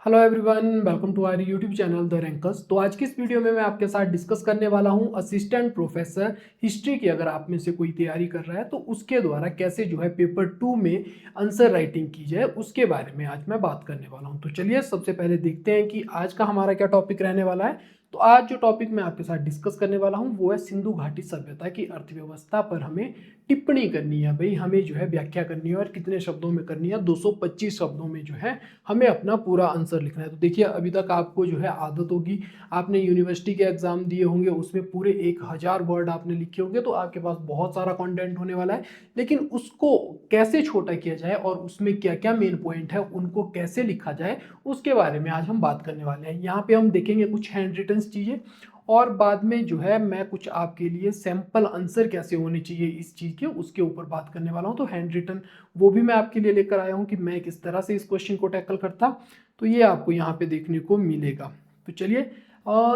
Hello everyone, welcome to our YouTube channel the Rankers. तो आज की इस वीडियो में मैं आपके साथ डिस्कस करने वाला हूं असिस्टेंट प्रोफेसर हिस्ट्री की। अगर आप में से कोई तैयारी कर रहा है तो उसके द्वारा कैसे जो है पेपर 2 में आंसर राइटिंग की जाए उसके बारे में आज मैं बात करने वाला हूं। तो चलिए सबसे पहले देखते हैं कि आज का हमारा क्या टॉपिक रहने वाला है। तो आज जो टॉपिक मैं आपके साथ डिस्कस करने वाला हूं वो है सिंधु घाटी सभ्यता की अर्थव्यवस्था पर हमें टिप्पणी करनी है। भाई हमें जो है व्याख्या करनी है और कितने शब्दों में करनी है, 225 शब्दों में जो है हमें अपना पूरा आंसर लिखना है। तो देखिए अभी तक आपको जो है आदत होगी, आपने यूनिवर्सिटी के एग्जाम दिए होंगे, उसमें पूरे 1000 वर्ड आपने लिखे होंगे, तो आपके पास बहुत सारा कंटेंट होने वाला है। लेकिन उसको कैसे छोटा किया जाए और उसमें क्या क्या मेन पॉइंट है उनको कैसे लिखा जाए उसके बारे में आज हम बात करने वाले हैं। यहाँ पे हम देखेंगे कुछ हैंड रिटन चीज़ें और बाद में जो है मैं कुछ आपके लिए सैंपल आंसर कैसे होने चाहिए इस चीज़ के उसके ऊपर बात करने वाला हूँ। तो हैंड रिटन वो भी मैं आपके लिए लेकर आया हूँ कि मैं किस तरह से इस क्वेश्चन को टैकल करता, तो ये आपको यहाँ पे देखने को मिलेगा। तो चलिए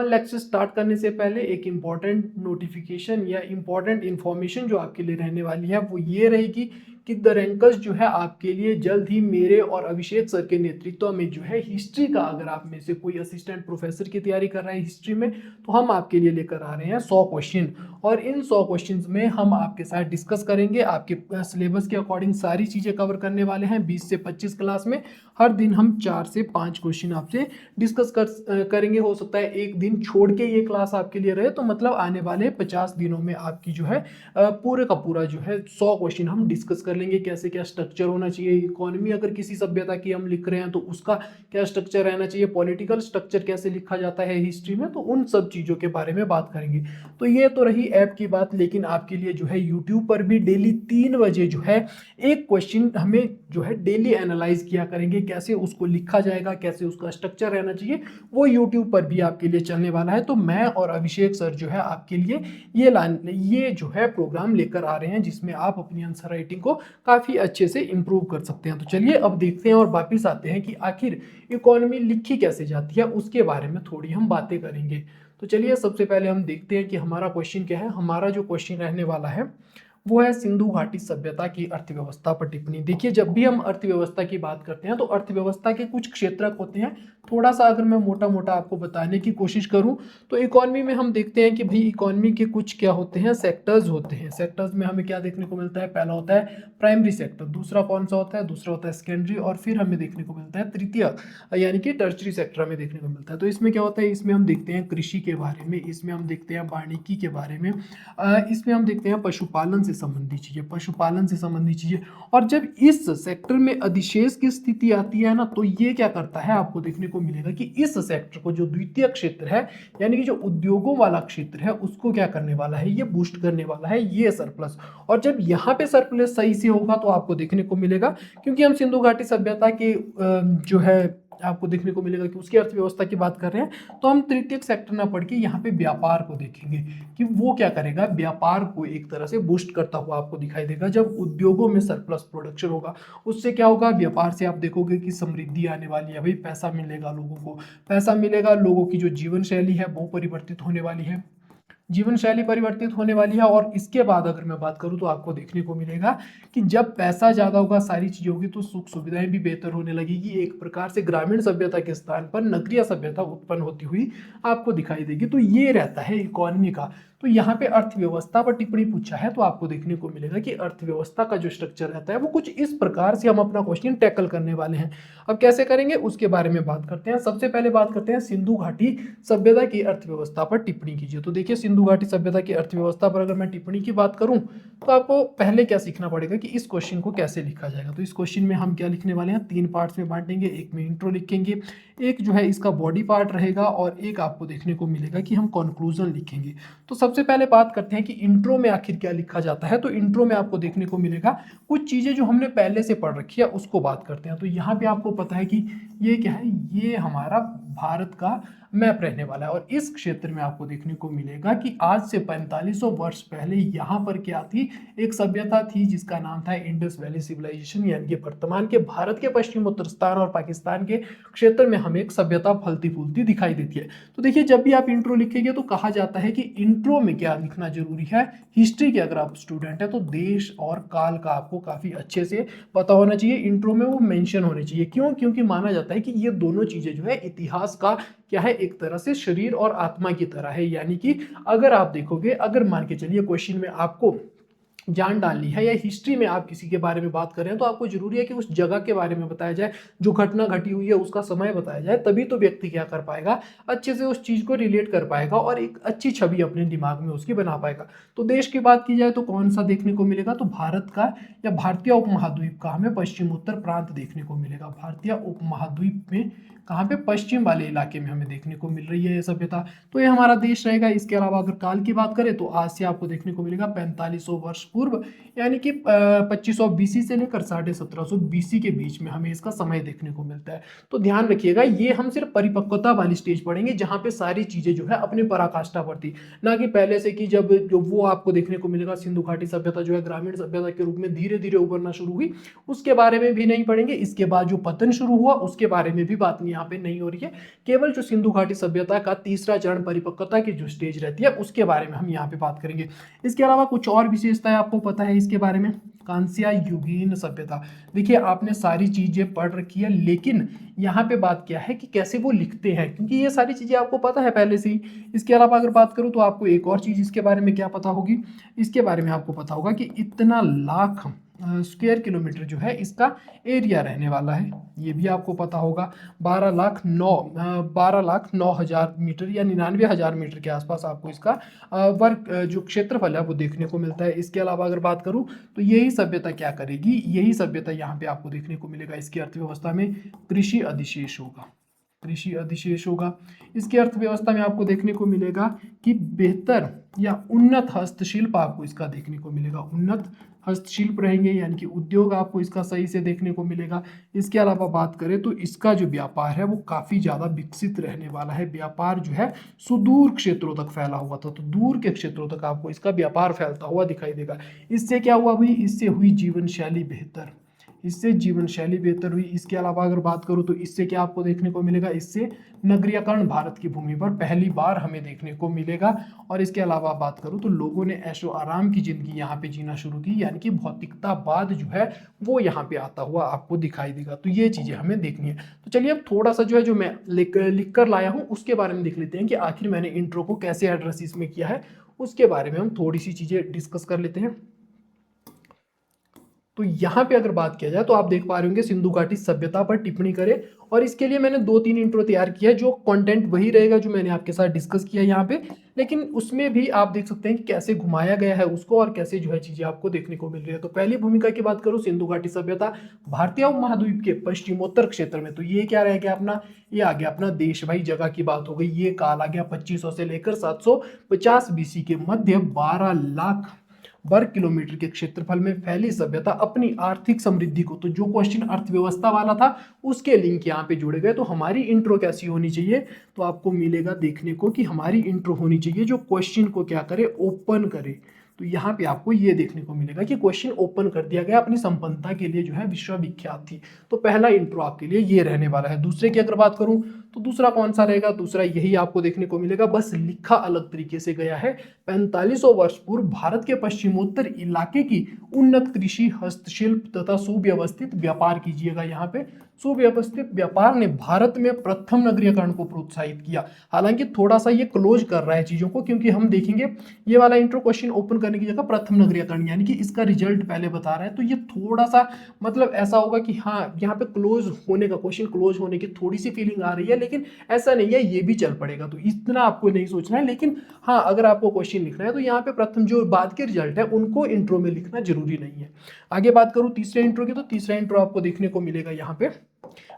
लेक्चर स्टार्ट करने से पहले एक इम्पॉर्टेंट नोटिफिकेशन या इम्पॉर्टेंट इन्फॉर्मेशन जो आपके लिए रहने वाली है वो ये रहेगी कि द रैंकर्स जो है आपके लिए जल्द ही मेरे और अभिषेक सर के नेतृत्व में जो है हिस्ट्री का, अगर आप में से कोई असिस्टेंट प्रोफेसर की तैयारी कर रहा है हिस्ट्री में, तो हम आपके लिए लेकर आ रहे हैं 100 क्वेश्चन। और इन 100 क्वेश्चन में हम आपके साथ डिस्कस करेंगे, आपके सिलेबस के अकॉर्डिंग सारी चीज़ें कवर करने वाले हैं। 20 से 25 क्लास में हर दिन हम 4 से 5 क्वेश्चन आपसे डिस्कस करेंगे। हो सकता है एक दिन छोड़ के ये क्लास आपके लिए रहे, तो मतलब आने वाले 50 दिनों में आपकी जो है पूरे का पूरा जो है 100 क्वेश्चन हम डिस्कस कर लेंगे। कैसे क्या स्ट्रक्चर होना चाहिए, इकोनॉमी अगर किसी सभ्यता की हम लिख रहे हैं तो उसका क्या स्ट्रक्चर रहना चाहिए, पॉलिटिकल स्ट्रक्चर कैसे लिखा जाता है हिस्ट्री में, तो उन सब चीज़ों के बारे में बात करेंगे। तो ये तो रही ऐप की बात, लेकिन आपके लिए जो है यूट्यूब पर भी डेली 3 बजे जो है एक क्वेश्चन हमें जो है डेली एनालाइज किया करेंगे, कैसे उसको लिखा जाएगा, कैसे उसका स्ट्रक्चर रहना चाहिए, वो यूट्यूब पर भी आपके लिए चलने वाला है। तो मैं और अभिषेक सर जो है आपके लिए ये जो है प्रोग्राम लेकर आ रहे हैं जिसमें आप अपनी आंसर राइटिंग को काफ़ी अच्छे से इम्प्रूव कर सकते हैं। तो चलिए अब देखते हैं और वापिस आते हैं कि आखिर इकोनॉमी लिखी कैसे जाती है उसके बारे में थोड़ी हम बातें करेंगे। तो चलिए सबसे पहले हम देखते हैं कि हमारा क्वेश्चन क्या है। हमारा जो क्वेश्चन रहने वाला है वो है सिंधु घाटी सभ्यता की अर्थव्यवस्था पर टिप्पणी। देखिए जब भी हम अर्थव्यवस्था की बात करते हैं तो अर्थव्यवस्था के कुछ क्षेत्रक होते हैं। थोड़ा सा अगर मैं मोटा मोटा आपको बताने की कोशिश करूं तो इकोनॉमी में हम देखते हैं कि भाई इकोनॉमी के कुछ क्या होते हैं, सेक्टर्स होते हैं। सेक्टर्स में हमें क्या देखने को मिलता है, पहला होता है प्राइमरी सेक्टर, दूसरा कौन सा होता है, दूसरा होता है सेकेंडरी, और फिर हमें देखने को मिलता है तृतीय यानी कि टर्चरी सेक्टर हमें देखने को मिलता है। तो इसमें क्या होता है, इसमें हम देखते हैं कृषि के बारे में, इसमें हम देखते हैं वानिकी के बारे में, इसमें हम देखते हैं पशुपालन से संबंधित चीज़ें, पशुपालन से संबंधित चीज़ें। और जब इस सेक्टर में अधिशेष की स्थिति आती है ना, तो ये क्या करता है, आपको देखने को मिलेगा कि इस सेक्टर को, जो द्वितीय क्षेत्र है यानी कि जो उद्योगों वाला क्षेत्र है, उसको क्या करने वाला है, ये बूस्ट करने वाला है ये सरप्लस। और जब यहाँ पे सरप्लस सही से होगा तो आपको देखने को मिलेगा, क्योंकि हम सिंधु घाटी सभ्यता के जो है आपको देखने को मिलेगा कि उसकी अर्थव्यवस्था की बात कर रहे हैं, तो हम तृतीय सेक्टर ना पढ़ के यहाँ पे व्यापार को देखेंगे कि वो क्या करेगा, व्यापार को एक तरह से बूस्ट करता हुआ आपको दिखाई देगा। जब उद्योगों में सरप्लस प्रोडक्शन होगा उससे क्या होगा, व्यापार से आप देखोगे कि समृद्धि आने वाली है। भाई पैसा मिलेगा लोगों को, पैसा मिलेगा, लोगों की जो जीवन शैली है वो परिवर्तित होने वाली है, जीवन शैली परिवर्तित होने वाली है। और इसके बाद अगर मैं बात करूं तो आपको देखने को मिलेगा कि जब पैसा ज़्यादा होगा, सारी चीज़ें होगी, तो सुख सुविधाएं भी बेहतर होने लगेगी। एक प्रकार से ग्रामीण सभ्यता के स्थान पर नगरीय सभ्यता उत्पन्न होती हुई आपको दिखाई देगी। तो ये रहता है इकोनॉमी का। तो यहाँ पे अर्थव्यवस्था पर टिप्पणी पूछा है तो आपको देखने को मिलेगा कि अर्थव्यवस्था का जो स्ट्रक्चर रहता है वो कुछ इस प्रकार से हम अपना क्वेश्चन टैकल करने वाले हैं। अब कैसे करेंगे उसके बारे में बात करते हैं। सबसे पहले बात करते हैं सिंधु घाटी सभ्यता की अर्थव्यवस्था पर टिप्पणी कीजिए। तो देखिए सिंधु घाटी सभ्यता की अर्थव्यवस्था पर अगर मैं टिप्पणी की बात करूं तो आपको पहले क्या सीखना पड़ेगा कि इस क्वेश्चन को कैसे लिखा जाएगा। तो इस क्वेश्चन में हम क्या लिखने वाले हैं, 3 पार्ट्स में बांटेंगे। एक में इंट्रो लिखेंगे, एक जो है इसका बॉडी पार्ट रहेगा, और एक आपको देखने को मिलेगा कि हम कंक्लूजन लिखेंगे। तो सबसे पहले बात करते हैं कि इंट्रो में आखिर क्या लिखा जाता है। तो इंट्रो में आपको देखने को मिलेगा कुछ चीज़ें जो हमने पहले से पढ़ रखी है उसको बात करते हैं। तो यहाँ पे आपको पता है कि ये क्या है, ये हमारा भारत का मैप रहने वाला है। और इस क्षेत्र में आपको देखने को मिलेगा कि आज से 4500 वर्ष पहले यहाँ पर क्या थी, एक सभ्यता थी जिसका नाम था इंडस वैली सिविलाइजेशन, यानी कि वर्तमान के भारत के पश्चिमोत्तर और पाकिस्तान के क्षेत्र में हमें एक सभ्यता फलती फूलती दिखाई देती है। तो देखिए, जब भी आप इंट्रो लिखेंगे तो कहा जाता है कि इंट्रो में क्या लिखना जरूरी है, हिस्ट्री के अगर आप स्टूडेंट है तो देश और काल का आपको काफी अच्छे से पता होना चाहिए, इंट्रो में वो मेंशन होने चाहिए। क्यों? क्योंकि माना जाता है कि ये दोनों चीजें जो है इतिहास का क्या है, एक तरह से शरीर और आत्मा की तरह है। यानी कि अगर आप देखोगे, अगर मान के चलिए क्वेश्चन में आपको जान डालनी है या हिस्ट्री में आप किसी के बारे में बात कर रहे हैं, तो आपको जरूरी है कि उस जगह के बारे में बताया जाए, जो घटना घटी हुई है उसका समय बताया जाए, तभी तो व्यक्ति क्या कर पाएगा, अच्छे से उस चीज को रिलेट कर पाएगा और एक अच्छी छवि अपने दिमाग में उसकी बना पाएगा। तो देश की बात की जाए तो कौन सा देखने को मिलेगा, तो भारत का या भारतीय उपमहाद्वीप का हमें पश्चिमोत्तर प्रांत देखने को मिलेगा। भारतीय उपमहाद्वीप में कहाँ पे, पश्चिम वाले इलाके में हमें देखने को मिल रही है ये सभ्यता। तो ये हमारा देश रहेगा। इसके अलावा अगर काल की बात करें तो आज से आपको देखने को मिलेगा 4500 वर्ष पूर्व, यानी कि 2500 बीसी से लेकर 1750 बीसी के बीच में हमें इसका समय देखने को मिलता है। तो ध्यान रखिएगा, ये हम सिर्फ परिपक्वता वाली स्टेज पढ़ेंगे जहाँ पे सारी चीजें जो है अपने पराकाष्ठा पर थी, ना कि पहले से कि जब जो वो आपको देखने को मिलेगा सिंधु घाटी सभ्यता जो है ग्रामीण सभ्यता के रूप में धीरे धीरे उभरना शुरू हुई, उसके बारे में भी नहीं पढ़ेंगे। इसके बाद जो पतन शुरू हुआ उसके बारे में भी बात यहाँ पे नहीं हो रही है। केवल जो सिंधु घाटी सभ्यता का तीसरा चरण परिपक्वता की जो स्टेज रहती है उसके बारे में हम यहाँ पे बात करेंगे। इसके अलावा कुछ और विशेषताएं आपको पता है इसके बारे में, कांस्य युगीन सभ्यता। देखिए, आपने सारी चीजें पढ़ रखी है, लेकिन यहाँ पे बात क्या है कि कैसे वो लिखते हैं, क्योंकि ये सारी चीजें आपको पता है पहले से ही। इसके अलावा अगर बात करूँ तो आपको एक और चीज इसके बारे में क्या पता होगी, इसके बारे में आपको पता होगा कि इतना लाख स्क्वायर किलोमीटर जो है इसका एरिया रहने वाला है, ये भी आपको पता होगा। 12,09,000 मीटर या 99,000 मीटर के आसपास आपको इसका वर्ग जो क्षेत्रफल है वो देखने को मिलता है। इसके अलावा अगर बात करूं तो यही सभ्यता क्या करेगी, यही सभ्यता यहाँ पे आपको देखने को मिलेगा, इसकी अर्थव्यवस्था में कृषि अधिशेष होगा, कृषि अधिशेष होगा। इसकी अर्थव्यवस्था में आपको देखने को मिलेगा कि बेहतर या उन्नत हस्तशिल्प आपको इसका देखने को मिलेगा, उन्नत हस्तशिल्प रहेंगे, यानी कि उद्योग आपको इसका सही से देखने को मिलेगा। इसके अलावा बात करें तो इसका जो व्यापार है वो काफी ज्यादा विकसित रहने वाला है। व्यापार जो है सुदूर क्षेत्रों तक फैला हुआ था, तो दूर के क्षेत्रों तक आपको इसका व्यापार फैलता हुआ दिखाई देगा। इससे क्या हुआ भाई, इससे हुई जीवन शैली बेहतर, इससे जीवन शैली बेहतर हुई। इसके अलावा अगर बात करूं तो इससे क्या आपको देखने को मिलेगा, इससे नगरीकरण भारत की भूमि पर पहली बार हमें देखने को मिलेगा। और इसके अलावा बात करूं तो लोगों ने ऐशो आराम की जिंदगी यहाँ पे जीना शुरू की, यानी कि भौतिकतावाद जो है वो यहाँ पे आता हुआ आपको दिखाई देगा। तो ये चीजें हमें देखनी है। तो चलिए अब थोड़ा सा जो है जो मैं लिख कर लाया हूँ उसके बारे में देख लेते हैं कि आखिर मैंने इंट्रो को कैसे एड्रेस इसमें किया है, उसके बारे में हम थोड़ी सी चीजें डिस्कस कर लेते हैं। तो यहाँ पे अगर बात किया जाए तो आप देख पा रहे होंगे सिंधु घाटी सभ्यता पर टिप्पणी करें, और इसके लिए मैंने 2-3 इंट्रो तैयार किया है, जो कंटेंट वही रहेगा जो मैंने आपके साथ डिस्कस किया यहाँ पे, लेकिन उसमें भी आप देख सकते हैं कि कैसे घुमाया गया है उसको और कैसे जो है चीजें आपको देखने को मिल रही है। तो पहली भूमिका की बात करूँ, सिंधु घाटी सभ्यता भारतीय उपमहाद्वीप के पश्चिमोत्तर क्षेत्र में, तो ये क्या रह गया अपना, ये आ गया अपना देश, भाई जगह की बात हो गई। ये काल आ गया 2500 से लेकर 750 बीसी के मध्य 12 लाख वर्ग किलोमीटर के क्षेत्रफल में फैली सभ्यता अपनी आर्थिक समृद्धि को, तो जो क्वेश्चन अर्थव्यवस्था वाला था उसके लिंक यहाँ पे जुड़े गए। तो हमारी इंट्रो कैसी होनी चाहिए, तो आपको मिलेगा देखने को कि हमारी इंट्रो होनी चाहिए जो क्वेश्चन को क्या करे, ओपन करे। तो यहाँ पे आपको ये देखने को मिलेगा कि क्वेश्चन ओपन कर दिया गया, अपनी संपन्नता के लिए जो है विश्वविख्यात थी। तो पहला इंट्रो आपके लिए ये रहने वाला है। दूसरे की अगर बात करूं तो दूसरा कौन सा रहेगा, दूसरा यही आपको देखने को मिलेगा, बस लिखा अलग तरीके से गया है। 4500 वर्ष पूर्व भारत के पश्चिमोत्तर इलाके की उन्नत कृषि, हस्तशिल्प तथा सुव्यवस्थित व्यापार कीजिएगा। यहाँ पे सुव्यवस्थित व्यापार ने भारत में प्रथम नगरीकरण को प्रोत्साहित किया। हालांकि थोड़ा सा ये क्लोज कर रहा है चीजों को, क्योंकि हम देखेंगे ये वाला इंट्रो क्वेश्चन ओपन करने की जगह प्रथम नगरीकरण यानी कि इसका रिजल्ट पहले बता रहा है, तो ये थोड़ा सा मतलब ऐसा होगा कि हाँ यहाँ पे क्लोज होने का, क्वेश्चन क्लोज होने की थोड़ी सी फीलिंग आ रही है, लेकिन ऐसा नहीं है, ये भी चल पड़ेगा। तो इतना आपको नहीं सोचना है, लेकिन हाँ अगर आपको क्वेश्चन लिखना है तो यहाँ पे प्रथम जो बाद के रिजल्ट है उनको इंट्रो में लिखना जरूरी नहीं है। आगे बात करूँ तीसरे इंट्रो की, तो तीसरा इंट्रो आपको देखने को मिलेगा यहाँ पे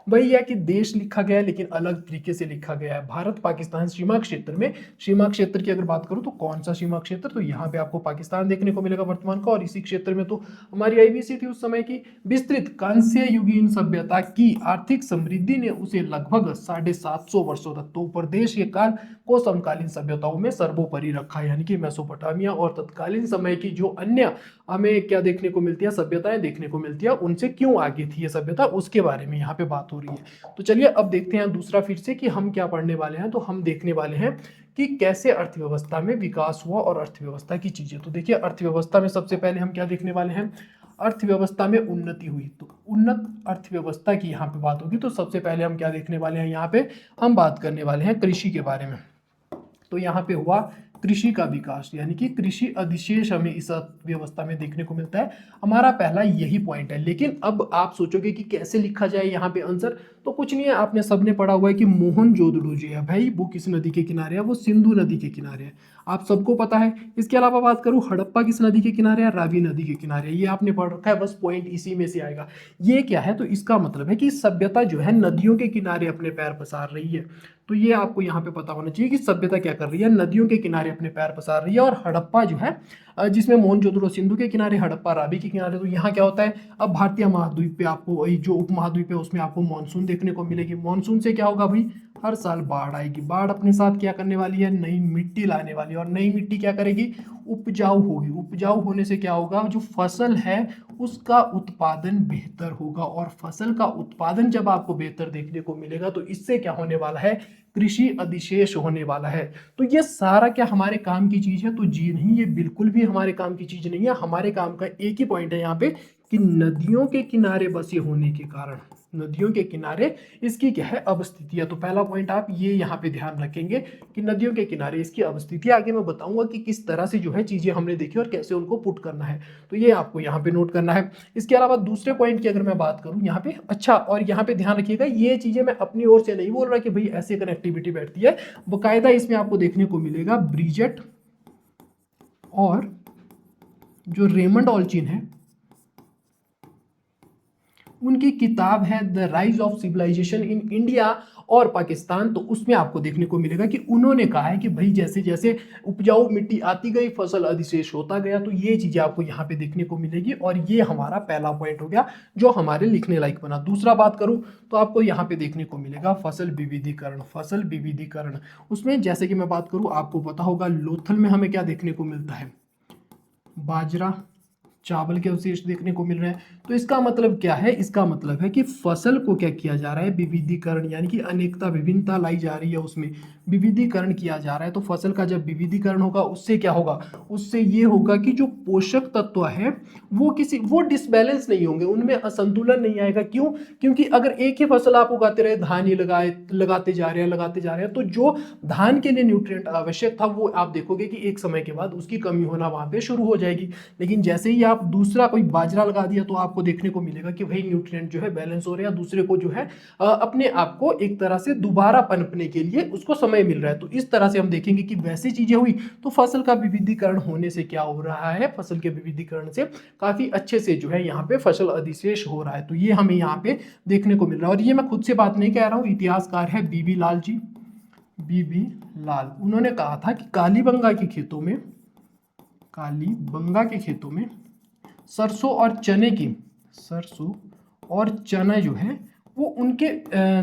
वही है कि देश लिखा गया है लेकिन अलग तरीके से लिखा गया है। भारत पाकिस्तान सीमा क्षेत्र में, सीमा क्षेत्र की अगर बात करूं तो कौन सा सीमा क्षेत्र, तो यहाँ पे आपको पाकिस्तान देखने को मिलेगा वर्तमान का। और इसी क्षेत्र में तो हमारी आईबीसी थी उस समय की। विस्तृत कांस्य युगीन सभ्यता की आर्थिक समृद्धि ने उसे लगभग 750 वर्षों तक तो उपदेश के काल को समकालीन सभ्यताओं में सर्वोपरि रखा, यानी कि मेसोपोटामिया और तत्कालीन समय की जो अन्य हमें क्या देखने को मिलती है, सभ्यताएं देखने को मिलती है, उनसे क्यों आगे थी ये सभ्यता, उसके बारे में यहाँ पे बात हो रही है। तो चलिए अब देखते हैं दूसरा फिर से कि हम क्या पढ़ने वाले हैं। तो हम देखने वाले हैं कि कैसे अर्थव्यवस्था में विकास हुआ और अर्थव्यवस्था की चीजें। तो देखिए अर्थव्यवस्था में सबसे पहले हम क्या देखने वाले हैं, अर्थव्यवस्था में उन्नति हुई। तो उन्नत अर्थव्यवस्था की यहाँ पे बात होगी। तो सबसे पहले हम क्या देखने वाले हैं, यहाँ पे हम बात करने वाले हैं कृषि के बारे में। तो यहाँ पे हुआ कृषि का विकास, यानी कि कृषि अधिशेष हमें इस अर्थव्यवस्था में देखने को मिलता है। हमारा पहला यही पॉइंट है। लेकिन अब आप सोचोगे कि कैसे लिखा जाए यहाँ पे आंसर, तो कुछ नहीं है, आपने सबने पढ़ा हुआ है कि मोहनजोदड़ो जो है भाई वो किस नदी के किनारे है, वो सिंधु नदी के किनारे है, आप सबको पता है। इसके अलावा बात करूं हड़प्पा किस नदी के किनारे है, रावी नदी के किनारे है, ये आपने पढ़ रखा है, बस पॉइंट इसी में से आएगा। ये क्या है, तो इसका मतलब है कि सभ्यता जो है नदियों के किनारे अपने पैर पसार रही है। तो ये आपको यहाँ पे पता होना चाहिए कि सभ्यता क्या कर रही है, नदियों के किनारे अपने पैर पसार रही है। और हड़प्पा जो है जिसमें मोहनजोदड़ो सिंधु के किनारे, हड़प्पा रावी के किनारे। तो यहाँ क्या होता है, अब भारतीय महाद्वीप पे आपको जो उपमहाद्वीप है उसमें आपको मानसून देखने को मिलेगी। मानसून से क्या होगा भाई, हर साल बाढ़ आएगी। बाढ़ अपने साथ क्या करने वाली है, नई मिट्टी लाने वाली है। और नई मिट्टी क्या करेगी, उपजाऊ होगी। उपजाऊ होने से क्या होगा, जो फसल है उसका उत्पादन बेहतर होगा। और फसल का उत्पादन जब आपको बेहतर देखने को मिलेगा तो इससे क्या होने वाला है, कृषि अधिशेष होने वाला है। तो ये सारा क्या हमारे काम की चीज है, तो जी नहीं, ये बिल्कुल भी हमारे काम की चीज नहीं है। हमारे काम का एक ही पॉइंट है यहाँ पे कि नदियों के किनारे बसे होने के कारण, नदियों के किनारे इसकी क्या है, अवस्थिति है। तो पहला पॉइंट आप ये यहाँ पे ध्यान रखेंगे कि नदियों के किनारे इसकी अवस्थिति। आगे मैं बताऊंगा कि किस तरह से जो है चीजें हमने देखी और कैसे उनको पुट करना है। तो ये आपको यहाँ पे नोट करना है। इसके अलावा दूसरे पॉइंट की अगर मैं बात करूँ यहाँ पे, अच्छा और यहाँ पे ध्यान रखिएगा, ये चीजें मैं अपनी ओर से नहीं बोल रहा कि भाई ऐसे कनेक्टिविटी बैठती है, बाकायदा इसमें आपको देखने को मिलेगा ब्रिजेट और जो रेमंड ऑल्चिन है उनकी किताब है the rise of civilisation in India और पाकिस्तान। तो उसमें आपको देखने को मिलेगा कि उन्होंने कहा है कि भाई जैसे जैसे उपजाऊ मिट्टी आती गई, फसल अधिशेष होता गया। तो ये चीजें आपको यहाँ पे देखने को मिलेगी। और ये हमारा पहला पॉइंट हो गया जो हमारे लिखने लायक बना। दूसरा बात करूँ तो आपको यहाँ पे देखने को मिलेगा फसल विविधीकरण। फसल विविधीकरण उसमें जैसे कि मैं बात करूँ, आपको पता होगा लोथल में हमें क्या देखने को मिलता है, बाजरा, चावल के अवशेष देखने को मिल रहे हैं। तो इसका मतलब क्या है, इसका मतलब है कि फसल को क्या किया जा रहा है, विविधीकरण, यानी कि अनेकता विभिन्नता लाई जा रही है, उसमें विविधीकरण किया जा रहा है। तो फसल का जब विविधीकरण होगा उससे क्या होगा, उससे ये होगा कि जो पोषक तत्व है वो डिसबैलेंस नहीं होंगे, उनमें असंतुलन नहीं आएगा। क्यों, क्योंकि अगर एक ही फसल आप उगाते रहे, धान ही लगाते जा रहे हैं, तो जो धान के लिए न्यूट्रिएंट आवश्यक था वो आप देखोगे कि एक समय के बाद उसकी कमी होना वहां पे शुरू हो जाएगी। लेकिन जैसे ही आप दूसरा कोई बाजरा लगा दिया तो आपको देखने को मिलेगा कि भाई न्यूट्रिएंट जो है बैलेंस हो रहा है, दूसरे को जो है अपने आप को एक तरह से दोबारा पनपने के लिए उसको समय मिल रहा है। तो इस तरह से हम देखेंगे कि वैसी चीजें हुई। तो फसल का विविधीकरण होने से क्या हो रहा है, फसल के विविधीकरण से काफी अच्छे से जो है यहाँ पे फसल अधिशेष हो रहा है। तो ये हमें यहाँ पे देखने को मिल रहा है। और ये मैं खुद से बात नहीं कह रहा हूँ, इतिहासकार है बीबी लाल जी, बीबी लाल, उन्होंने कहा था कि कालीबंगा के खेतों में सरसों और चना जो है वो उनके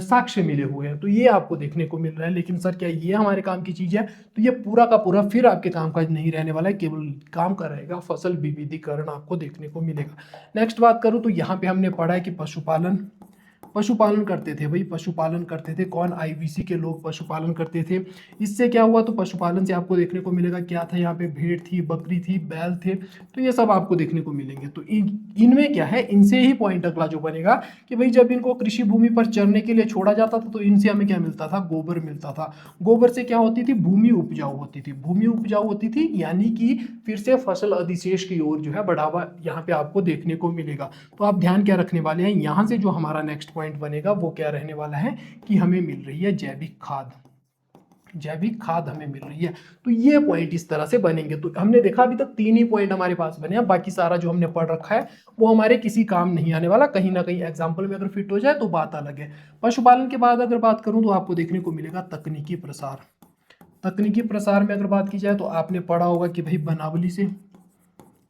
साक्ष्य मिले हुए हैं। तो ये आपको देखने को मिल रहा है। लेकिन सर क्या ये हमारे काम की चीज है, तो ये पूरा का पूरा फिर आपके काम का नहीं रहने वाला है, केवल काम का रहेगा फसल विविधीकरण आपको देखने को मिलेगा। नेक्स्ट बात करूं तो यहाँ पे हमने पढ़ा है कि पशुपालन करते थे भाई, पशुपालन करते थे कौन, आईबीसी के लोग पशुपालन करते थे। इससे क्या हुआ, तो पशुपालन से आपको देखने को मिलेगा क्या था, यहाँ पे भेड़ थी, बकरी थी, बैल थे। तो ये सब आपको देखने को मिलेंगे। तो इनमें क्या है, इनसे ही पॉइंट अगला जो बनेगा कि भाई जब इनको कृषि भूमि पर चरने के लिए छोड़ा जाता था तो इनसे हमें क्या मिलता था, गोबर मिलता था। गोबर से क्या होती थी, भूमि उपजाऊ होती थी, यानी कि फिर से फसल अधिशेष की ओर जो है बढ़ावा यहाँ पे आपको देखने को मिलेगा। तो आप ध्यान क्या रखने वाले हैं, यहाँ से जो हमारा नेक्स्ट पॉइंट बनेगा वो क्या रहने वाला है कि हमें मिल रही है जैविक खाद, जैविक खाद हमें मिल रही है। तो ये पॉइंट इस तरह से बनेंगे। तो हमने देखा अभी तक 3 ही पॉइंट हमारे पास बने हैं, बाकी सारा जो हमने पढ़ रखा है वो हमारे किसी काम नहीं आने वाला। कहीं ना कहीं एग्जाम्पल में अगर फिट हो जाए तो बात अलग है। पशुपालन के बाद अगर बात करूं तो आपको देखने को मिलेगा तकनीकी प्रसार। तकनीकी प्रसार में अगर बात की जाए तो आपने पढ़ा होगा कि भाई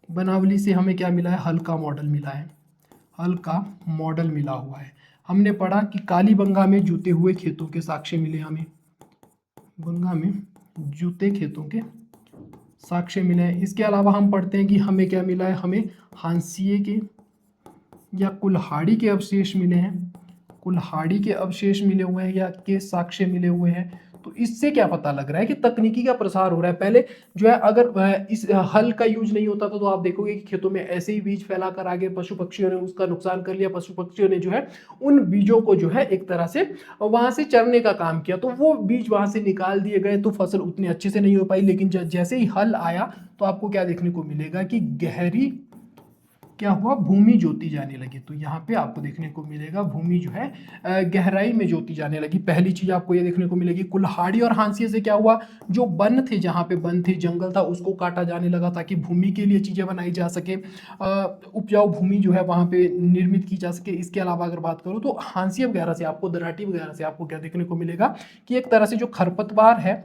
बनावली से हमें क्या मिला है, हल का मॉडल मिला है। हल का मॉडल मिला हुआ है। हमने पढ़ा कि कालीबंगा में जूते हुए खेतों के साक्ष्य मिले हमें। बंगा में जूते खेतों के साक्ष्य मिले हैं। इसके अलावा हम पढ़ते हैं कि हमें क्या मिला है, हमें हांसिए के या कुल्हाड़ी के अवशेष मिले हैं। कुल्हाड़ी के अवशेष मिले हुए हैं या के साक्ष्य मिले हुए हैं। तो इससे क्या पता लग रहा है कि तकनीकी का प्रसार हो रहा है। पहले जो है अगर इस हल का यूज नहीं होता था तो आप देखोगे कि खेतों में ऐसे ही बीज फैलाकर आगे पशु पक्षियों ने उसका नुकसान कर लिया। पशु पक्षियों ने जो है उन बीजों को जो है एक तरह से वहां से चरने का काम किया, तो वो बीज वहां से निकाल दिए गए, तो फसल उतनी अच्छे से नहीं हो पाई। लेकिन जैसे ही हल आया तो आपको क्या देखने को मिलेगा कि गहरी क्या हुआ, भूमि जोती जाने लगी। तो यहाँ पे आपको देखने को मिलेगा भूमि जो है गहराई में जोती जाने लगी। पहली चीज आपको ये देखने को मिलेगी। कुल्हाड़ी और हांसिए से क्या हुआ, जो वन थे, जहाँ पे वन थे, जंगल था, उसको काटा जाने लगा ताकि भूमि के लिए चीजें बनाई जा सके, उपजाऊ भूमि जो है वहां पे निर्मित की जा सके। इसके अलावा अगर बात करूँ तो हांसिए वगैरह से आपको, दराटी वगैरह से आपको क्या देखने को मिलेगा कि एक तरह से जो खरपतवार है,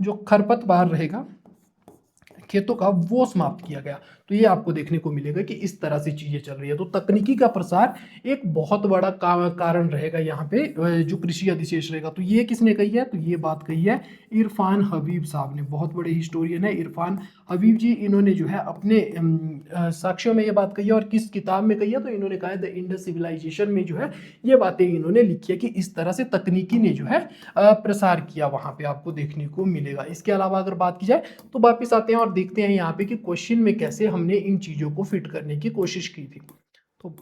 जो खरपतवार रहेगा खेतों का, वो समाप्त किया गया। तो ये आपको देखने को मिलेगा कि इस तरह से चीजें चल रही है। तो तकनीकी का प्रसार एक बहुत बड़ा कारण रहेगा यहाँ पे, जो कृषि अधिशेष रहेगा। तो ये किसने कही है, तो ये बात कही है इरफान हबीब साहब ने। बहुत बड़े हिस्टोरियन है इरफान हबीब जी। इन्होंने जो है अपने साक्ष्यों में ये बात कही है। और किस किताब में कही है, तो इन्होंने कहा है द इंडस सिविलाइजेशन में जो है ये बातें इन्होंने लिखी है कि इस तरह से तकनीकी ने जो है प्रसार किया, वहां पे आपको देखने को मिलेगा। इसके अलावा अगर बात की जाए तो वापिस आते हैं और देखते हैं यहाँ पे कि क्वेश्चन में कैसे हमने इन चीजों को फिट करने की कोशिश की थी। तो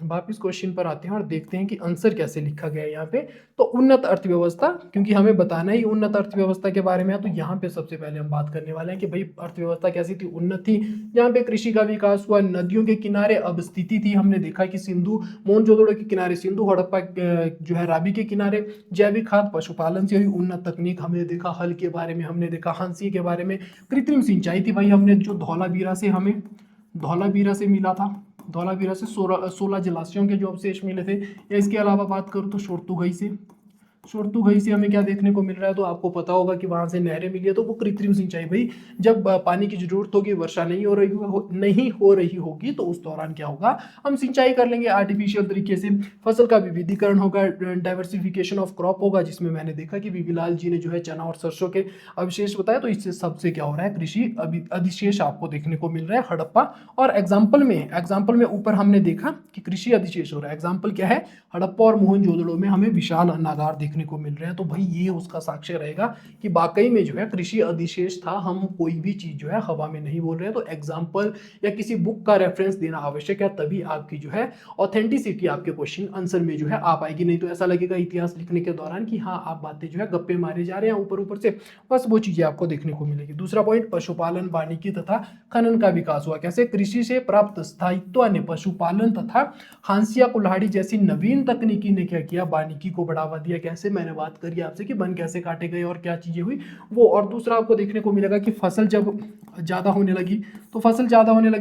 वापिस क्वेश्चन पर आते हैं और देखते हैं कि आंसर कैसे लिखा गया है यहाँ पे। तो उन्नत अर्थव्यवस्था, क्योंकि हमें बताना ही उन्नत अर्थव्यवस्था के बारे में है, तो यहाँ पे सबसे पहले हम बात करने वाले हैं कि भाई अर्थव्यवस्था कैसी थी, उन्नत थी। यहाँ पे कृषि का विकास हुआ, नदियों के किनारे अब स्थिति थी। हमने देखा कि सिंधु, मोहनजोदड़ो के किनारे सिंधु, हड़प्पा जो है रावी के किनारे, जैविक खाद, पशुपालन से हुई उन्नत तकनीक हमने देखा। हल के बारे में हमने देखा, हांसी के बारे में, कृत्रिम सिंचाई थी भाई हमने, जो धौलावीरा से मिला था। धौलावीरा से 16 जलाशयों के जो अवशेष मिले थे। या इसके अलावा बात करूँ तो शोरतुगई से हमें क्या देखने को मिल रहा है, तो आपको पता होगा कि वहां से नहरें मिली है। तो वो कृत्रिम सिंचाई भाई, जब पानी की जरूरत होगी, वर्षा नहीं हो रही होगी, तो उस दौरान क्या होगा, हम सिंचाई कर लेंगे आर्टिफिशियल तरीके से। फसल का विविधीकरण होगा, डाइवर्सिफिकेशन ऑफ क्रॉप होगा, जिसमें मैंने देखा कि बीबीलाल जी ने जो है चना और सरसों के अवशेष बताया। तो इससे सबसे क्या हो रहा है, कृषि अधिशेष आपको देखने को मिल रहा है हड़प्पा। और एग्जाम्पल में ऊपर हमने देखा कि कृषि अधिशेष हो रहा है। एग्जाम्पल क्या है, हड़प्पा और मोहनजोदड़ो में हमें विशाल अनागार देखने को मिल रहे हैं। तो भाई ये उसका साक्ष्य रहेगा कि वाकई में जो है कृषि अधिशेष था। हम कोई भी चीज जो है हवा में नहीं बोल रहे हैं। तो एग्जाम्पल या किसी बुक का रेफरेंस देना आवश्यक है, तभी आपकी जो है ऑथेंटिसिटी आपके क्वेश्चन आंसर में जो है आ पाएगी। नहीं तो ऐसा लगेगा इतिहास लिखने के दौरान कि हाँ आप बातें जो है गप्पे मारे जा रहे हैं ऊपर ऊपर से, बस वो चीजें आपको देखने को मिलेगी। दूसरा पॉइंट, पशुपालन, वानिकी तथा खनन का विकास हुआ। कैसे, कृषि से प्राप्त स्थायित्व ने पशुपालन तथा हांसिया कुल्हाड़ी जैसी नवीन तकनीकी ने क्या किया, वानिकी को बढ़ावा दिया। कैसे, मैंने बात करी आपसे कि वन कैसे काटे गए और क्या चीजें हुई वो। और दूसरा आपको देखने को मिलेगा कि फसल जब ज्यादा होने लगी,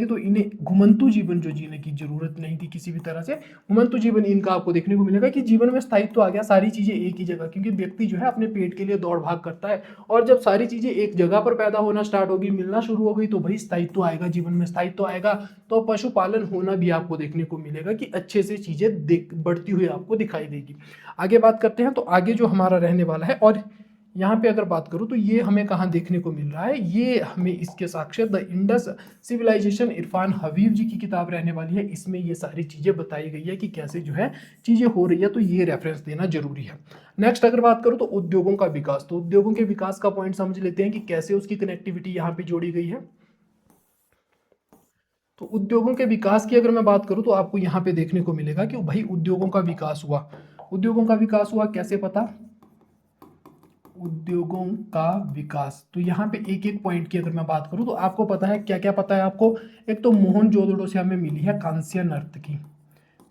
तो इन्हें घुमंतु जीवन जो जीने की जरूरत नहीं थी किसी भी तरह से, घुमंतु जीवन इनका आपको देखने को मिलेगा कि जीवन में स्थायित्व आ गया, सारी चीजें एक ही जगह। क्योंकि व्यक्ति जो है अपने पेट के लिए दौड़ भाग करता है, और जब सारी चीजें एक जगह पर पैदा होना स्टार्ट होगी, मिलना शुरू हो गई, तो भाई स्थायित्व आएगा, जीवन में स्थायित्व आएगा। तो पशुपालन होना भी आपको देखने को मिलेगा कि अच्छे से चीजें बढ़ती हुई आपको दिखाई देगी। आगे बात करते हैं। तो आगे जो हमारा रहने वाला है, और यहाँ पे अगर बात करूँ तो ये हमें कहाँ देखने को मिल रहा है, ये हमें इसके साक्ष्य the Indus civilisation, Irfan Habib जी की किताब रहने वाली है। इसमें ये सारी चीजें बताई गई है कि कैसे जो है चीजें हो रही है। तो ये रेफरेंस देना जरूरी है। नेक्स्ट अगर बात करूँ तो उद्योगों का विकास। तो उद्योगों के विकास का पॉइंट समझ लेते हैं कि कैसे उसकी कनेक्टिविटी यहाँ पे जोड़ी गई है। तो उद्योगों के विकास की अगर मैं बात करूं तो आपको यहाँ पे देखने को मिलेगा कि भाई उद्योगों का विकास हुआ। उद्योगों का विकास हुआ कैसे, पता, उद्योगों का विकास। तो यहाँ पे एक एक पॉइंट की अगर मैं बात करूं तो आपको पता है क्या क्या पता है आपको। एक तो मोहनजोदड़ो से हमें मिली है कांस्य नर्तकी।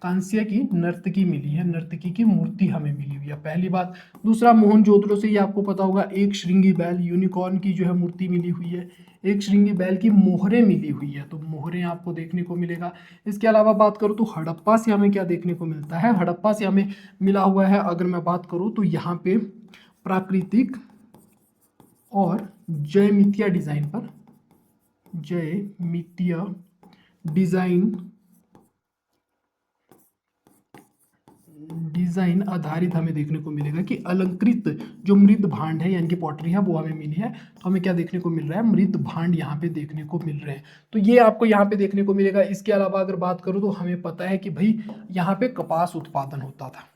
कांस्य की नर्तकी मिली है, नर्तकी की मूर्ति हमें मिली हुई है, पहली बात। दूसरा, मोहनजोदड़ो से ये आपको पता होगा एक श्रृंगी बैल यूनिकॉर्न की जो है मूर्ति मिली हुई है, एक श्रृंगी बैल की मोहरें मिली हुई है, तो मोहरें आपको देखने को मिलेगा। इसके अलावा बात करूँ तो हड़प्पा से हमें क्या देखने को मिलता है, हड़प्पा से हमें मिला हुआ है, अगर मैं बात करूँ तो यहाँ पे प्राकृतिक और जयमितिया डिजाइन पर, जयमितिया डिजाइन आधारित हमें देखने को मिलेगा कि अलंकृत जो मृद भांड है यानी कि पॉटरी है वो हमें मिली है। तो हमें क्या देखने को मिल रहा है, मृद भांड यहाँ पे देखने को मिल रहे हैं, तो ये आपको यहाँ पे देखने को मिलेगा। इसके अलावा अगर बात करूँ तो हमें पता है कि भाई यहाँ पे कपास उत्पादन होता था,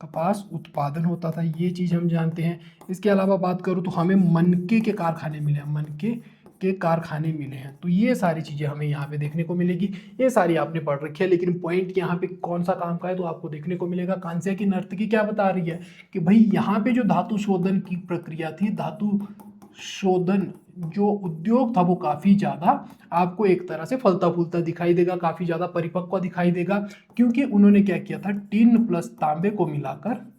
कपास उत्पादन होता था, ये चीज़ हम जानते हैं। इसके अलावा बात करूँ तो हमें मनके के कारखाने मिले हैं, मनके के कारखाने मिले हैं, तो ये सारी चीज़ें हमें यहाँ पे देखने को मिलेगी। ये सारी आपने पढ़ रखी है, लेकिन पॉइंट यहाँ पे कौन सा काम का है तो आपको देखने को मिलेगा। कांस्य की नर्तकी क्या बता रही है कि भाई यहाँ पे जो धातु शोधन की प्रक्रिया थी, धातु शोधन जो उद्योग था वो काफ़ी ज़्यादा आपको एक तरह से फलता फूलता दिखाई देगा, काफ़ी ज़्यादा परिपक्व दिखाई देगा, क्योंकि उन्होंने क्या किया था, टिन प्लस तांबे को मिलाकर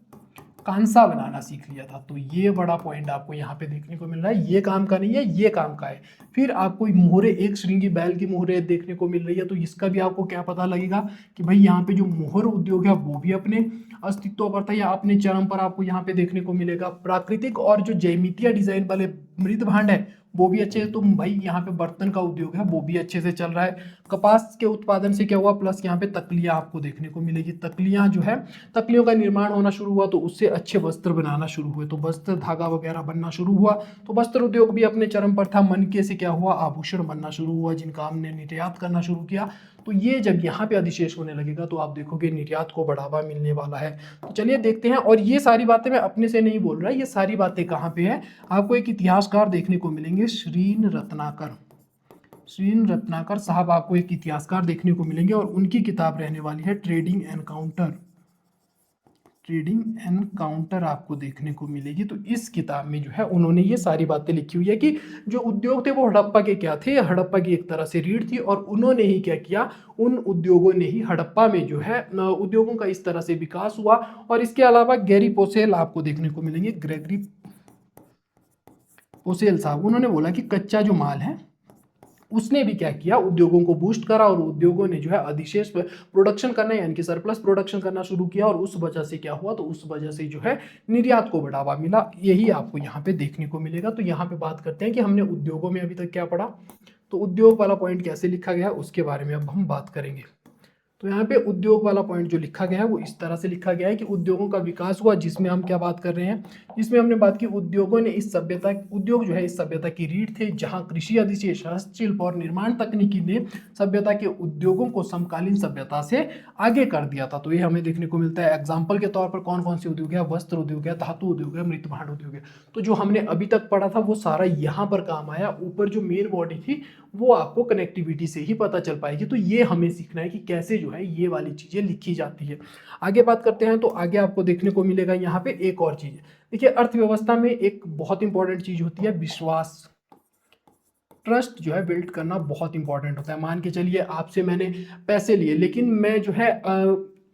कांसा बनाना सीख लिया था। तो ये बड़ा पॉइंट आपको यहाँ पे देखने को मिल रहा है, ये काम का नहीं है, ये काम का है। फिर आपको मोहरे, एक श्रृंगी बैल की मोहरे देखने को मिल रही है, तो इसका भी आपको क्या पता लगेगा कि भाई यहाँ पे जो मोहर उद्योग है वो भी अपने अस्तित्व पर था या अपने चरम पर आपको यहाँ पे देखने को मिलेगा। प्राकृतिक और जो जैमितीय डिजाइन वाले मृद भांड है वो भी अच्छे, तो भाई यहाँ पे बर्तन का उद्योग है वो भी अच्छे से चल रहा है। कपास के उत्पादन से क्या हुआ, प्लस यहाँ पे तकलियां आपको देखने को मिलेगी, तकलियां जो है, तकलियों का निर्माण होना शुरू हुआ, तो उससे अच्छे वस्त्र बनाना शुरू हुए, तो वस्त्र धागा वगैरह बनना शुरू हुआ, तो वस्त्र उद्योग भी अपने चरम पर था। मनके से क्या हुआ, आभूषण बनना शुरू हुआ, जिनका हमने निर्यात करना शुरू किया। तो ये जब यहाँ पे अधिशेष होने लगेगा तो आप देखोगे निर्यात को बढ़ावा मिलने वाला है। तो चलिए देखते हैं, और ये सारी बातें मैं अपने से नहीं बोल रहा, ये सारी बातें कहाँ पे है, आपको एक इतिहासकार देखने को मिलेंगे, श्रीन रत्नाकर, श्रीन रत्नाकर साहब आपको एक इतिहासकार देखने को मिलेंगे, और उनकी किताब रहने वाली है ट्रेडिंग एनकाउंटर, ट्रेडिंग एनकाउंटर आपको देखने को मिलेगी। तो इस किताब में जो है उन्होंने ये सारी बातें लिखी हुई है कि जो उद्योग थे वो हड़प्पा के क्या थे, हड़प्पा की एक तरह से रीढ़ थी, और उन्होंने ही क्या किया, उन उद्योगों ने ही हड़प्पा में जो है उद्योगों का इस तरह से विकास हुआ। और इसके अलावा गैरी पोसेल आपको देखने को मिलेंगे, ग्रेगरी पोसेल साहब, उन्होंने बोला कि कच्चा जो माल है उसने भी क्या किया, उद्योगों को बूस्ट करा, और उद्योगों ने जो है अधिशेष प्रोडक्शन करना यानी कि सरप्लस प्रोडक्शन करना शुरू किया, और उस वजह से क्या हुआ, तो उस वजह से जो है निर्यात को बढ़ावा मिला। यही आपको यहाँ पे देखने को मिलेगा। तो यहाँ पे बात करते हैं कि हमने उद्योगों में अभी तक क्या पढ़ा, तो उद्योग वाला पॉइंट कैसे लिखा गया उसके बारे में अब हम बात करेंगे। तो यहाँ पे उद्योग वाला पॉइंट जो लिखा गया है वो इस तरह से लिखा गया है कि उद्योगों का विकास हुआ, जिसमें हम क्या बात कर रहे हैं, जिसमें हमने बात की उद्योगों ने इस सभ्यता, उद्योग जो है इस सभ्यता की रीढ़ थे, जहाँ कृषि अधिशेष, हस्तशिल्प और निर्माण तकनीकी ने सभ्यता के उद्योगों को समकालीन सभ्यता से आगे कर दिया था। तो ये हमें देखने को मिलता है। एग्जाम्पल के तौर पर कौन कौन से उद्योग है, वस्त्र उद्योग है, धातु उद्योग है, मृत भांड उद्योग है। तो जो हमने अभी तक पढ़ा था वो सारा यहाँ पर काम आया, ऊपर जो मेन बॉडी थी वो आपको कनेक्टिविटी से ही पता चल पाएगी। तो ये हमें सीखना है कि कैसे जो है ये वाली चीजें लिखी जाती है। आगे बात करते हैं, तो आगे आपको देखने को मिलेगा यहाँ पे एक और चीज। देखिए, अर्थव्यवस्था में एक बहुत इंपॉर्टेंट चीज होती है विश्वास, ट्रस्ट जो है बिल्ड करना बहुत इंपॉर्टेंट होता है। मान के चलिए आपसे मैंने पैसे लिए, लेकिन मैं जो है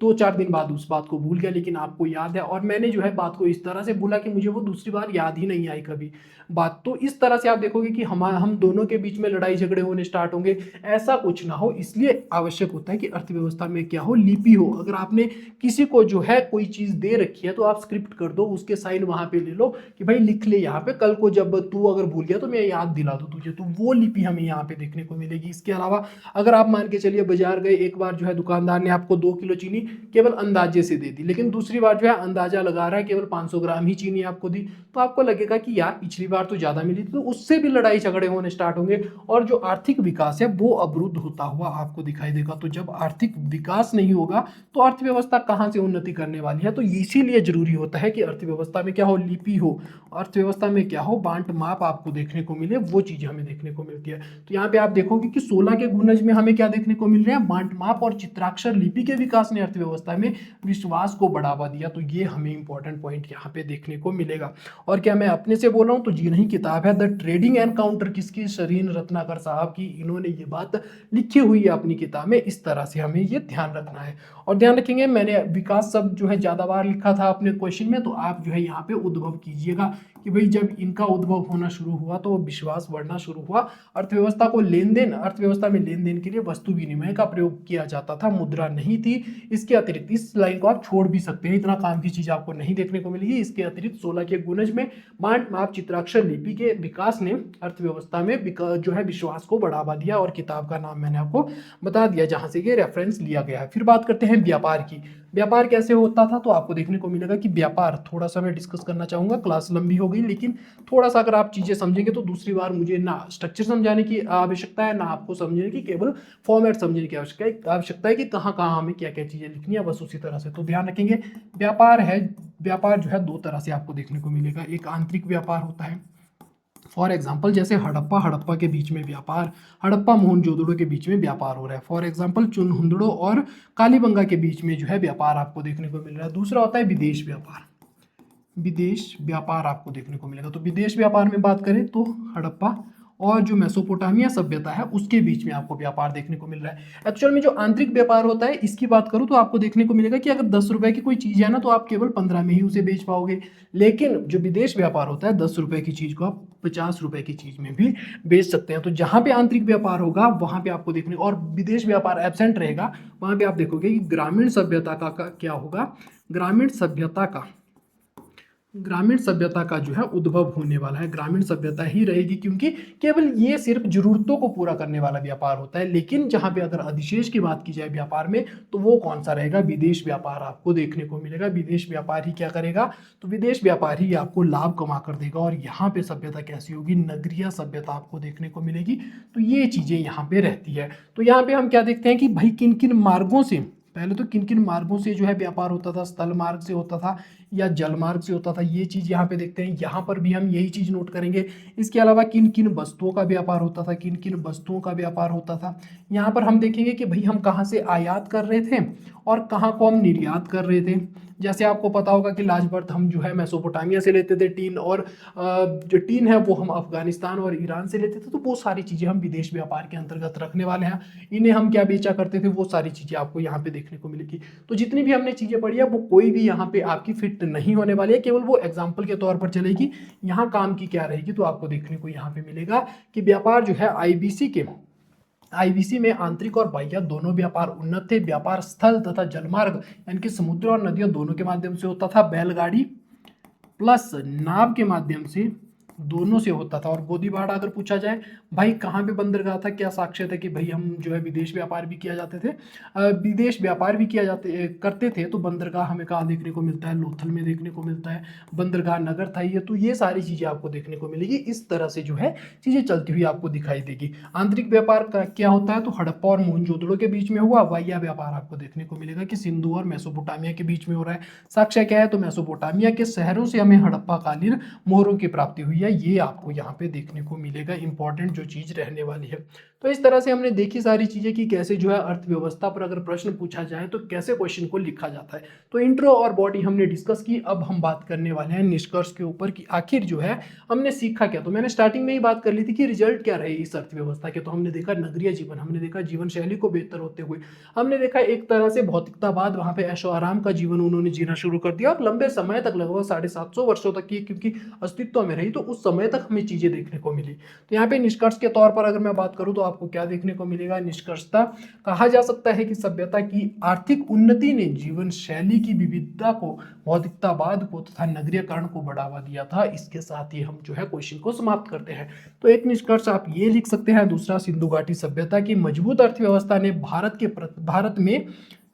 2-4 दिन बाद उस बात को भूल गया, लेकिन आपको याद है, और मैंने जो है बात को इस तरह से भूला कि मुझे वो दूसरी बार याद ही नहीं आई कभी बात। तो इस तरह से आप देखोगे कि हम दोनों के बीच में लड़ाई झगड़े होने स्टार्ट होंगे, ऐसा कुछ ना हो। इसलिए आवश्यक होता है कि अर्थव्यवस्था में क्या हो, लिपि हो। अगर आपने किसी को जो है कोई चीज़ दे रखी है तो आप स्क्रिप्ट कर दो, उसके साइन वहाँ पे ले लो कि भाई लिख ले यहाँ पे, कल को जब तू अगर भूल गया तो मैं याद दिला दूँ तुझे। तो वो लिपि हमें यहाँ पे देखने को मिलेगी। इसके अलावा अगर आप मान के चलिए बाजार गए, एक बार जो है दुकानदार ने आपको 2 किलो चीनी केवल अंदाजे से दे दी, लेकिन दूसरी बार जो है अंदाजा लगा रहा है केवल 500 ग्राम ही चीनी आपको दी, तो आपको लगेगा कि यार पिछली बार तो ज्यादा मिली थी। तो उससे भी लड़ाई झगड़े होने स्टार्ट होंगे, और जो आर्थिक विकास है वो अवरुद्ध होता हुआ आपको दिखाई देगा। तो जब आर्थिक विकास नहीं होगा तो अर्थव्यवस्था कहाँ से उन्नति करने वाली है। तो इसीलिए जरूरी होता है कि अर्थव्यवस्था में क्या हो, लिपि हो, अर्थव्यवस्था में क्या हो, बांट माप आपको देखने को मिले, वो चीजें हमें देखने को मिलती है। तो यहाँ पे आप देखोगे कि 16 के गुणज में हमें क्या देखने को मिल रहे हैं, बांट माप और चित्राक्षर लिपि के विकास ने अर्थव्यवस्था अर्थव्यवस्था में विश्वास को बढ़ावा दिया। तो ये हमें इंपॉर्टेंट पॉइंट यहाँ पे देखने को मिलेगा। और क्या मैं अपने से बोल रहा हूँ? तो जी नहीं, किताब है द ट्रेडिंग एनकाउंटर, किसकी? शरीन रत्नाकर साहब की। इन्होंने ये बात लिखी हुई है अपनी किताब में। इस तरह से हमें ये ध्यान रखना है। और ध्यान रखेंगे, मैंने विकास शब्द जो है ज्यादा बार लिखा था अपने क्वेश्चन में, तो आप जो है यहाँ पे उद्भव कीजिएगा कि भाई जब इनका उद्भव होना शुरू हुआ तो विश्वास बढ़ना शुरू हुआ। अर्थव्यवस्था को लेन देन, अर्थव्यवस्था में लेन देन के लिए वस्तु विनिमय का प्रयोग किया जाता था, मुद्रा नहीं थी। इसके अतिरिक्त, इस लाइन को आप छोड़ भी सकते हैं, इतना काम की चीज आपको नहीं देखने को मिलेगी। इसके अतिरिक्त 16 के गुणज में बांट माप चित्राक्षर लिपि के विकास ने अर्थव्यवस्था में जो है विश्वास को बढ़ावा दिया। और किताब का नाम मैंने आपको बता दिया जहां से ये रेफरेंस लिया गया है। फिर बात करते हैं व्यापार की। व्यापार कैसे होता था? तो आपको देखने को मिलेगा कि व्यापार, थोड़ा सा मैं डिस्कस करना चाहूंगा, क्लास लंबी हो गई, लेकिन थोड़ा सा अगर आप चीजें समझेंगे तो दूसरी बार मुझे ना स्ट्रक्चर समझाने की आवश्यकता है, ना आपको समझने की, केवल फॉर्मेट समझने की आवश्यकता है कि कहाँ कहाँ हमें क्या क्या चीजें लिखनी है, बस उसी तरह से। तो ध्यान रखेंगे, व्यापार है, व्यापार जो है दो तरह से आपको देखने को मिलेगा। एक आंतरिक व्यापार होता है, फॉर एग्जाम्पल जैसे हड़प्पा के बीच में व्यापार, हड़प्पा मोहनजोदड़ो के बीच में व्यापार हो रहा है। फॉर एग्जाम्पल चुनहुंदड़ो और कालीबंगा के बीच में जो है व्यापार आपको देखने को मिल रहा है। दूसरा होता है विदेश व्यापार, विदेश व्यापार आपको देखने को मिलेगा। तो विदेश व्यापार में बात करें तो हड़प्पा और जो मेसोपोटामिया सभ्यता है उसके बीच में आपको व्यापार देखने को मिल रहा है। एक्चुअल में जो आंतरिक व्यापार होता है, इसकी बात करूं तो आपको देखने को मिलेगा कि अगर 10 रुपए की कोई चीज है ना, तो आप केवल 15 में ही उसे बेच पाओगे। लेकिन जो विदेश व्यापार होता है, 10 रुपए की चीज को आप 50 रुपए की चीज में भी बेच सकते हैं। तो जहां पे आंतरिक व्यापार होगा वहां पे आपको देखने, और विदेश व्यापार एब्सेंट रहेगा, वहां पे आप देखोगे कि ग्रामीण सभ्यता का क्या होगा, ग्रामीण सभ्यता का जो है उद्भव होने वाला है। ग्रामीण सभ्यता ही रहेगी, क्योंकि केवल ये सिर्फ जरूरतों को पूरा करने वाला व्यापार होता है। लेकिन जहां पे अगर अधिशेष की बात की जाए व्यापार में, तो वो कौन सा रहेगा? विदेश व्यापार आपको देखने को मिलेगा। विदेश व्यापार ही क्या करेगा? तो विदेश व्यापार ही आपको लाभ कमा कर देगा। और यहाँ पे सभ्यता कैसी होगी? नगरीय सभ्यता आपको देखने को मिलेगी। तो ये चीजें यहाँ पे रहती है। तो यहाँ पे हम क्या देखते हैं कि भाई किन किन मार्गों से, पहले तो किन किन मार्गों से जो है व्यापार होता था, स्थल मार्ग से होता था या जल मार्ग से होता था, ये चीज यहाँ पे देखते हैं। यहाँ पर भी हम यही चीज नोट करेंगे। इसके अलावा किन किन वस्तुओं का व्यापार होता था, किन किन वस्तुओं का व्यापार होता था। यहाँ पर हम देखेंगे कि भाई हम कहाँ से आयात कर रहे थे और कहाँ को हम निर्यात कर रहे थे। जैसे आपको पता होगा कि लार्ज बर्थ हम जो है मेसोपोटामिया से लेते थे टीन, और जो टीन है वो हम अफगानिस्तान और ईरान से लेते थे। तो वो सारी चीज़ें हम विदेश व्यापार के अंतर्गत रखने वाले हैं। इन्हें हम क्या बेचा करते थे, वो सारी चीज़ें आपको यहाँ पे देखने को मिलेगी। तो जितनी भी हमने चीज़ें पढ़ी है वो कोई भी यहाँ पे आपकी फिट नहीं होने वाली है, केवल वो एग्जाम्पल के तौर पर चलेगी। यहाँ काम की क्या रहेगी, तो आपको देखने को यहाँ पे मिलेगा कि व्यापार जो है आईबीसी में आंतरिक और बाह्य दोनों व्यापार उन्नत थे। व्यापार स्थल तथा जलमार्ग यानी कि समुद्र और नदियों दोनों के माध्यम से होता था। बैलगाड़ी प्लस नाव के माध्यम से दोनों से होता था। और गोदीबाड़ा अगर पूछा जाए भाई कहाँ पे बंदरगाह था, क्या साक्ष्य था कि भाई हम जो है विदेश व्यापार भी किया जाते थे, विदेश व्यापार भी किया करते थे। तो बंदरगाह हमें कहाँ देखने को मिलता है? लोथल में देखने को मिलता है। बंदरगाह नगर था ये। तो ये सारी चीजें आपको देखने को मिलेगी। इस तरह से जो है चीजें चलती हुई आपको दिखाई देगी। आंतरिक व्यापार का क्या होता है? तो हड़प्पा और मोहनजोदड़ो के बीच में हुआ। बाह्य व्यापार आपको देखने को मिलेगा कि सिंधु और मेसोपोटामिया के बीच में हो रहा है। साक्ष्य क्या है? तो मेसोपोटामिया के शहरों से हमें हड़प्पा कालीन मोहरों की प्राप्ति हुई है। ये आपको यहाँ पे देखने को मिलेगा, इंपॉर्टेंट जो चीज रहने वाली है। तो इस तरह से हमने देखी सारी चीजें कि कैसे जो है अर्थव्यवस्था पर अगर प्रश्न पूछा जाए तो कैसे क्वेश्चन को लिखा जाता है। तो इंट्रो और बॉडी हमने डिस्कस की। अब हम बात करने वाले हैं निष्कर्ष के ऊपर कि आखिर जो है हमने सीखा क्या। तो मैंने स्टार्टिंग में ही बात कर ली थी कि रिजल्ट क्या रहे इस अर्थव्यवस्था के। तो हमने देखा नगरीय जीवन, हमने देखा जीवन शैली को बेहतर होते हुए, हमने देखा एक तरह से भौतिकतावाद, वहां पे ऐशो आराम का जीवन उन्होंने जीना शुरू कर दिया और लंबे समय तक, लगभग 750 वर्षों तक की क्योंकि अस्तित्व में रही, तो उस समय तक हमें चीजें देखने को मिली। तो यहाँ पे निष्कर्ष के तौर पर अगर मैं बात करूं तो आपको क्या देखने को मिलेगा? निष्कर्षता कहा जा सकता है कि सभ्यता की आर्थिक उन्नति ने जीवन शैली की विविधता को, भौतिकतावाद को तथा नगरीयकरण को बढ़ावा दिया था। इसके साथ ही हम जो है क्वेश्चन को समाप्त करते हैं। तो एक निष्कर्ष आप ये लिख सकते हैं। दूसरा, सिंधु घाटी सभ्यता की मजबूत अर्थव्यवस्था ने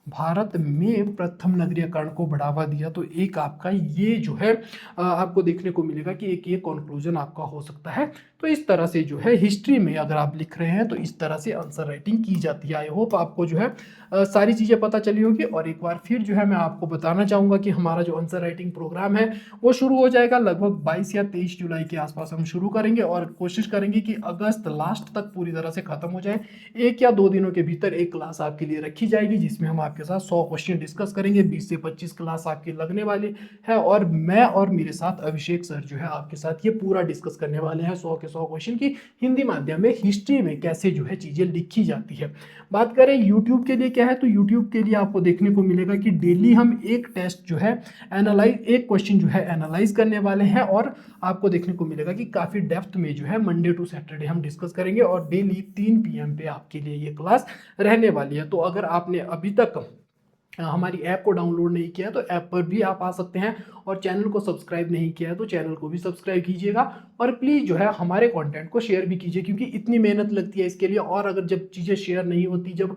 भारत में प्रथम नगरीयकरण को बढ़ावा दिया। तो एक आपका ये जो है आपको देखने को मिलेगा कि एक ये कंक्लूजन आपका हो सकता है। तो इस तरह से जो है हिस्ट्री में अगर आप लिख रहे हैं तो इस तरह से आंसर राइटिंग की जाती है। आई होप आपको जो है सारी चीज़ें पता चली होगी। और एक बार फिर जो है मैं आपको बताना चाहूँगा कि हमारा जो आंसर राइटिंग प्रोग्राम है वो शुरू हो जाएगा लगभग 22 या 23 जुलाई के आसपास हम शुरू करेंगे, और कोशिश करेंगे कि अगस्त लास्ट तक पूरी तरह से खत्म हो जाए। 1 या 2 दिनों के भीतर एक क्लास आपके लिए रखी जाएगी जिसमें हम आपके साथ 100 क्वेश्चन डिस्कस करेंगे। 20 से 25 क्लास आपकी लगने वाली है और मैं और मेरे साथ अभिषेक सर जो है आपके साथ ये पूरा डिस्कस करने वाले हैं 100 के 100 क्वेश्चन की हिंदी माध्यम में हिस्ट्री में कैसे जो है चीज़ें लिखी जाती है। बात करें यूट्यूब के लिए क्या है, तो यूट्यूब के लिए आपको देखने को मिलेगा कि डेली हम एक टेस्ट जो है एक क्वेश्चन जो है एनालाइज करने वाले हैं और आपको देखने को मिलेगा कि काफ़ी डेप्थ में जो है मंडे टू सैटरडे हम डिस्कस करेंगे और डेली 3 PM पे आपके लिए ये क्लास रहने वाली है। तो अगर आपने अभी तक हमारी ऐप को डाउनलोड नहीं किया है तो ऐप पर भी आप आ सकते हैं और चैनल को सब्सक्राइब नहीं किया है तो चैनल को भी सब्सक्राइब कीजिएगा और प्लीज़ जो है हमारे कंटेंट को शेयर भी कीजिए, क्योंकि इतनी मेहनत लगती है इसके लिए और अगर जब चीज़ें शेयर नहीं होती, जब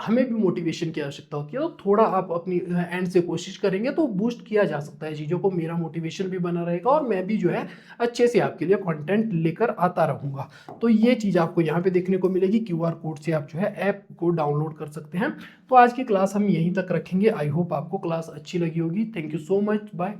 हमें भी मोटिवेशन की आवश्यकता होती है, तो थोड़ा आप अपनी एंड से कोशिश करेंगे तो बूस्ट किया जा सकता है चीज़ों को। मेरा मोटिवेशन भी बना रहेगा और मैं भी जो है अच्छे से आपके लिए कंटेंट लेकर आता रहूँगा। तो ये चीज़ आपको यहाँ पे देखने को मिलेगी। QR कोड से आप जो है ऐप को डाउनलोड कर सकते हैं। तो आज की क्लास हम यहीं तक रखेंगे। आई होप आपको क्लास अच्छी लगी होगी। Thank you so much, bye.